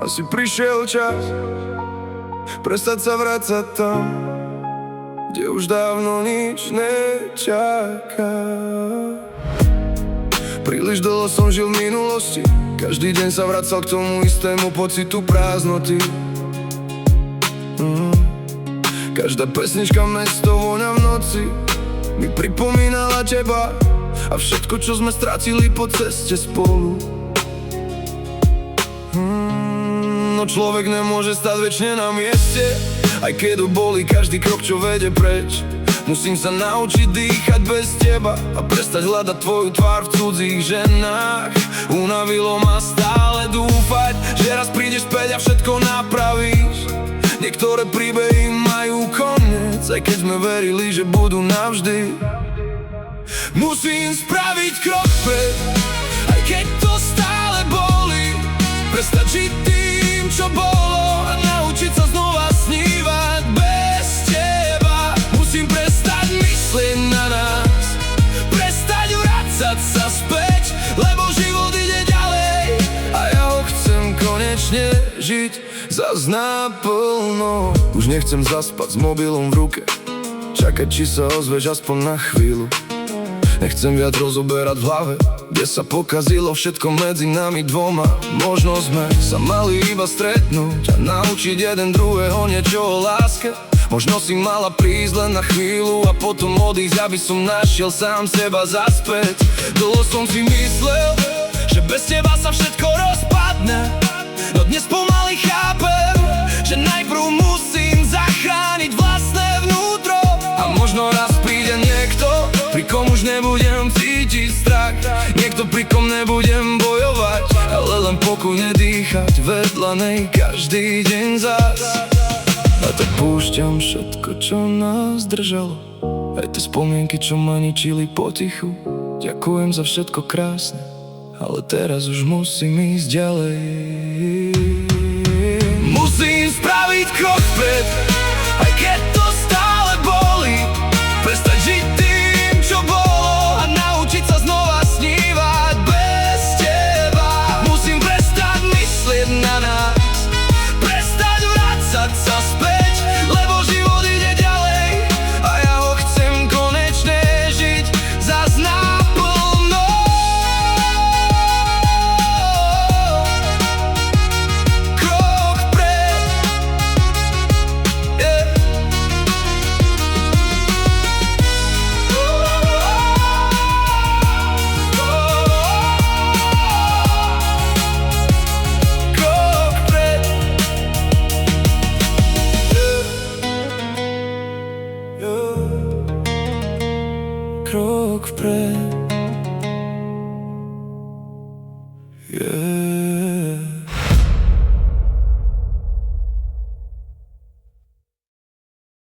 Asi prišiel čas prestať sa vrácať tam, kde už dávno nič nečaká. Príliš dlho som žil v minulosti, každý deň sa vracal k tomu istému pocitu prázdnoty. Každá pesnička mesto vôňa v noci mi pripomínala teba a všetko, čo sme stratili po ceste spolu. No človek nemôže stať večne na mieste, aj keď to bolí každý krok, čo vedie preč. Musím sa naučiť dýchať bez teba a prestať hľadať tvoju tvár v cudzích ženách. Unavilo ma stále dúfať, že raz prídeš späť a všetko napravíš. Niektoré príbehy majú koniec, aj keď sme verili, že budú navždy. Musím spraviť krok vpred, aj keď to stále bolí. Prestať žiť tým, čo bolo, a naučiť sa znova snívať bez teba. Musím prestať myslieť na nás, prestať vracať sa späť, lebo život ide ďalej a ja ho chcem konečne žiť zas naplno. Už nechcem zaspať s mobilom v ruke, čakať, či sa ozveš aspoň na chvíľu. Nechcem viac rozoberať v hlave, kde sa pokazilo všetko medzi nami dvoma. Možno sme sa mali iba stretnúť a naučiť jeden druhého niečo o láske. Možno si mala prísť len na chvíľu a potom odísť, aby som našiel sám seba zaspäť. Dlho som si myslel, že bez teba sa všetko rozpadne, no dnes pomaly chápem, že najprv musím zachrániť vlastné vnútro. A možno raz príde niekto, pri kom už nebudem cítiť strach, niekto, pri kom nebudem bojovať, ale len pokojne dýchať vedľa nej každý deň zas. A tak púšťam všetko, čo nás držalo, aj tie spomienky, čo ma ničili potichu. Ďakujem za všetko krásne, ale teraz už musím ísť ďalej. Musím spraviť krok vpred, aj keď to stále bolí. Prestať žiť tým, čo bolo, a naučiť sa znova snívať bez teba. Musím prestať myslieť na nás, prestať vracať sa späť, lebo život ide ďalej a ja ho chcem konečne žiť zas naplno. Krok vpred, yeah. Krok vpred, yeah. Krok vpred.